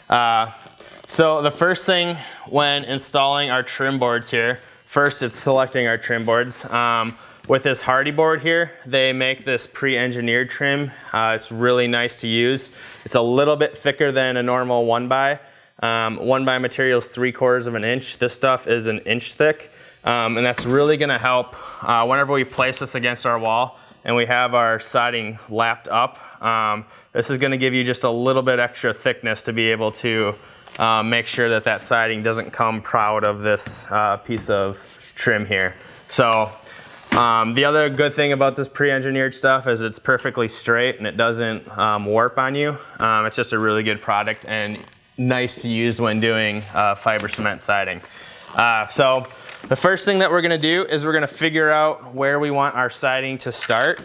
So the first thing when installing our trim boards here, first it's selecting our trim boards. With this Hardie board here, they make this pre-engineered trim. It's really nice to use. It's a little bit thicker than a normal 1x. 1x material is 3/4 of an inch. This stuff is an inch thick. And that's really gonna help whenever we place this against our wall and we have our siding lapped up. This is gonna give you just a little bit extra thickness to be able to make sure that that siding doesn't come proud of this piece of trim here. So the other good thing about this pre-engineered stuff is it's perfectly straight and it doesn't warp on you. It's just a really good product and nice to use when doing fiber cement siding. So the first thing that we're gonna do is we're gonna figure out where we want our siding to start.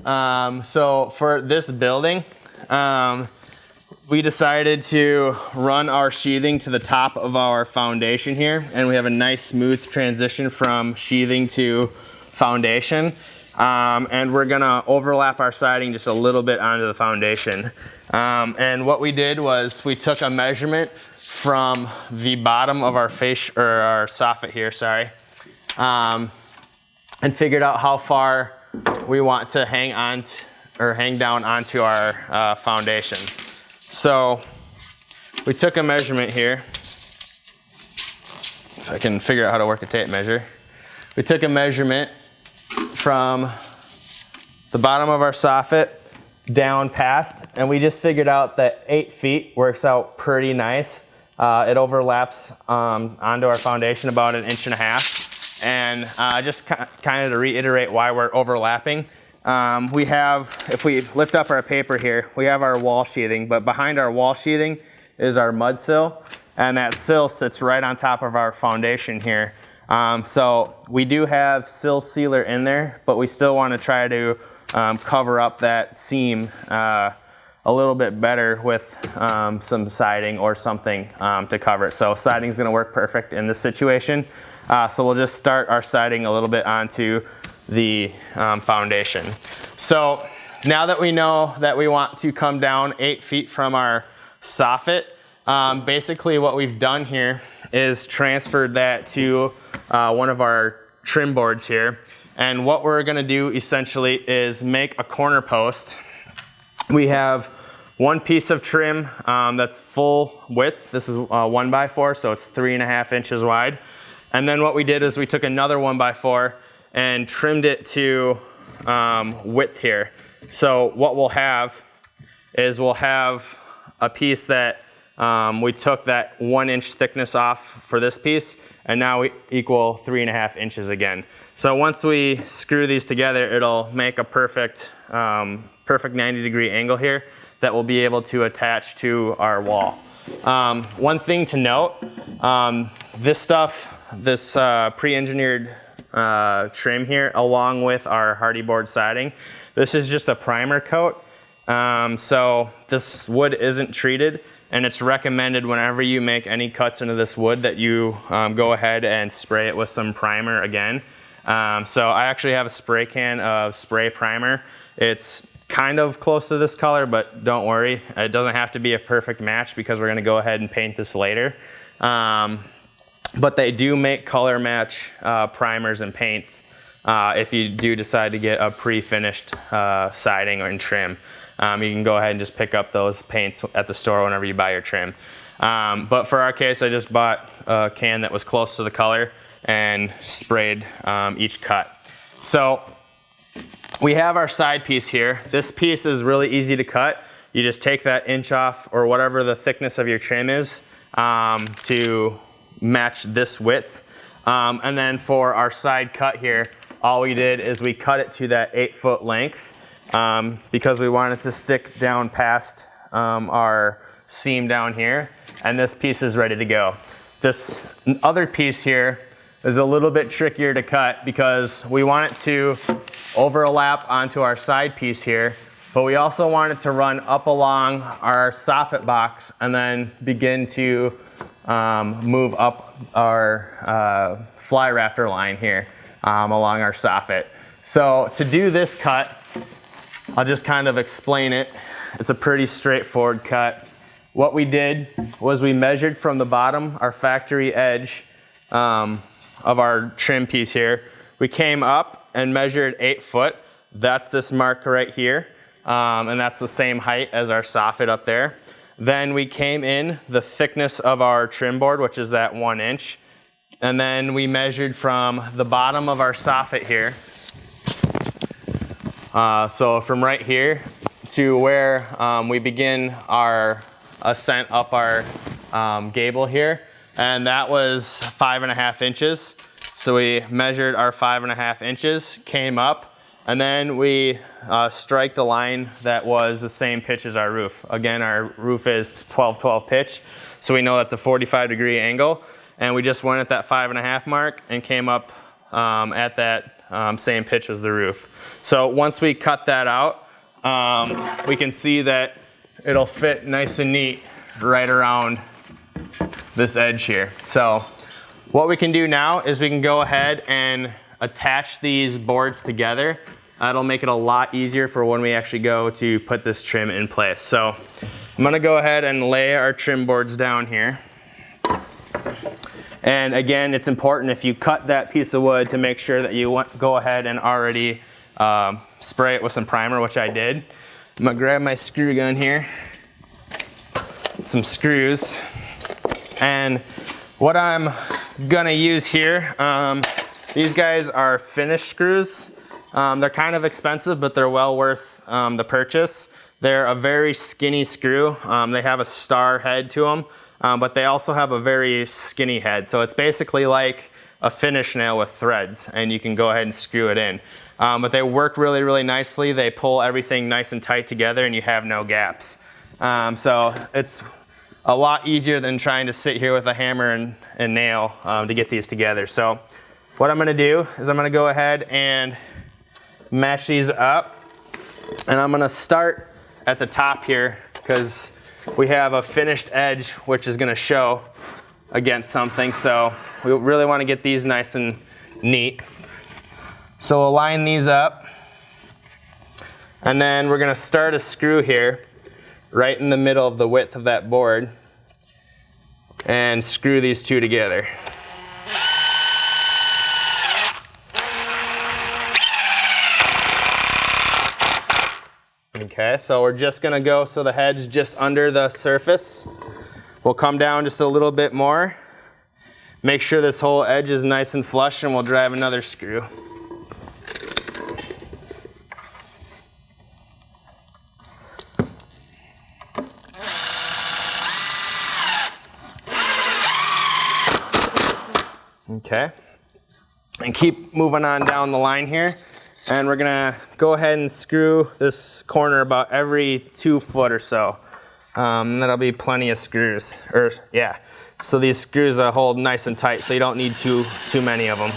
So for this building, we decided to run our sheathing to the top of our foundation here, and we have a nice smooth transition from sheathing to foundation. And we're gonna overlap our siding just a little bit onto the foundation. And what we did was we took a measurement from the bottom of our face, or our soffit here, sorry, and figured out how far we want to hang on or hang down onto our foundation. So we took a measurement here. If I can figure out how to work a tape measure. We took a measurement from the bottom of our soffit down past, and we just figured out that 8 feet works out pretty nice. It overlaps onto our foundation about 1.5 inches. And just kind of to reiterate why we're overlapping, we have, if we lift up our paper here, we have our wall sheathing, but behind our wall sheathing is our mud sill, and that sill sits right on top of our foundation here. So we do have sill sealer in there, but we still want to try to cover up that seam a little bit better with some siding or something to cover it. So siding is going to work perfect in this situation. So we'll just start our siding a little bit onto the foundation. So now that we know that we want to come down 8 feet from our soffit, basically what we've done here is transferred that to one of our trim boards here. And what we're gonna do essentially is make a corner post. We have one piece of trim that's full width. This is 1x4, so it's 3.5 inches wide. And then what we did is we took another 1x4 and trimmed it to width here. So what we'll have is we'll have a piece that we took that 1 inch thickness off for this piece, and now we equal 3.5 inches again. So once we screw these together, it'll make a perfect 90-degree angle here that we'll be able to attach to our wall. One thing to note, this stuff, this pre-engineered trim here, along with our Hardie board siding, this is just a primer coat. So this wood isn't treated, and it's recommended whenever you make any cuts into this wood that you go ahead and spray it with some primer again. So I actually have a spray can of spray primer. It's kind of close to this color, but don't worry, it doesn't have to be a perfect match because we're gonna go ahead and paint this later. But they do make color match primers and paints if you do decide to get a pre-finished siding or trim. You can go ahead and just pick up those paints at the store whenever you buy your trim. But for our case, I just bought a can that was close to the color and sprayed each cut. So we have our side piece here. This piece is really easy to cut. You just take that inch off or whatever the thickness of your trim is to match this width. And then for our side cut here, all we did is we cut it to that 8-foot length because we wanted to stick down past our seam down here, and this piece is ready to go. This other piece here is a little bit trickier to cut because we want it to overlap onto our side piece here, but we also want it to run up along our soffit box and then begin to move up our fly rafter line here along our soffit. So to do this cut, I'll just kind of explain it. It's a pretty straightforward cut. what we did was we measured from the bottom, our factory edge of our trim piece here. We came up and measured 8 foot. That's this mark right here. And that's the same height as our soffit up there. Then we came in the thickness of our trim board, which is that 1 inch. And then we measured from the bottom of our soffit here. So from right here to where we begin our ascent up our gable here. And that was 5.5 inches. So we measured our 5.5 inches, came up, and then we striked a line that was the same pitch as our roof. Again, our roof is 12-12 pitch, so we know that's a 45-degree angle. And we just went at that 5.5 mark and came up at that same pitch as the roof. So once we cut that out, we can see that it'll fit nice and neat right around this edge here. So what we can do now is we can go ahead and attach these boards together. That'll make it a lot easier for when we actually go to put this trim in place. So I'm gonna go ahead and lay our trim boards down here. And again, it's important if you cut that piece of wood to make sure that you go ahead and already spray it with some primer, which I did. I'm gonna grab my screw gun here, some screws, and what I'm gonna use here, these guys are finished screws. They're kind of expensive, but they're well worth the purchase. They're a very skinny screw. They have a star head to them, but they also have a very skinny head. So it's basically like a finish nail with threads, and you can go ahead and screw it in. But they work really, really nicely. They pull everything nice and tight together, and you have no gaps. So it's a lot easier than trying to sit here with a hammer and nail to get these together. So what I'm gonna do is I'm gonna go ahead and match these up, and I'm gonna start at the top here because we have a finished edge which is gonna show against something, so we really want to get these nice and neat. So we'll line these up, and then we're gonna start a screw here right in the middle of the width of that board and screw these two together. Okay, so we're just gonna go so the head's just under the surface. We'll come down just a little bit more. Make sure this whole edge is nice and flush, and we'll drive another screw. Okay, and keep moving on down the line here. And we're gonna go ahead and screw this corner about every 2 foot or so. That'll be plenty of screws, yeah. So these screws hold nice and tight, so you don't need too many of them.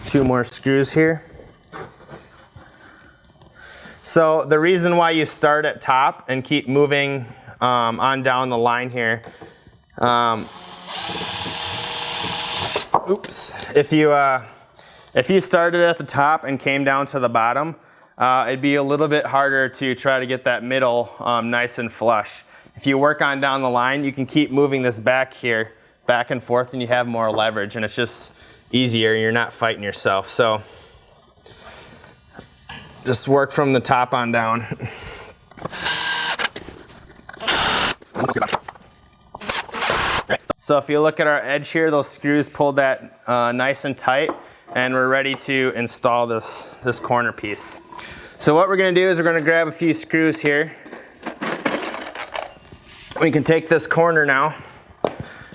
Two more screws here. So the reason why you start at top and keep moving on down the line here. If you started at the top and came down to the bottom, it'd be a little bit harder to try to get that middle nice and flush. If you work on down the line, you can keep moving this back here, back and forth, and you have more leverage, and it's just easier. You're not fighting yourself. So just work from the top on down. So if you look at our edge here, those screws pulled that nice and tight, and we're ready to install this corner piece. So what we're gonna do is we're gonna grab a few screws here. We can take this corner now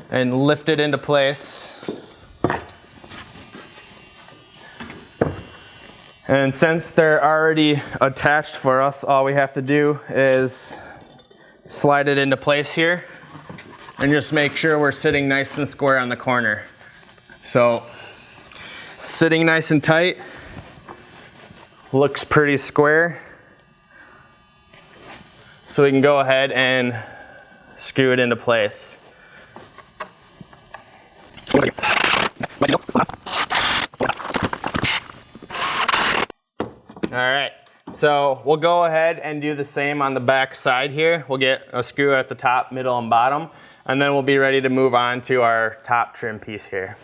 and lift it into place. And since they're already attached for us, all we have to do is slide it into place here and just make sure we're sitting nice and square on the corner. So sitting nice and tight, looks pretty square. So we can go ahead and screw it into place. All right, so we'll go ahead and do the same on the back side here. We'll get a screw at the top, middle, and bottom, and then we'll be ready to move on to our top trim piece here.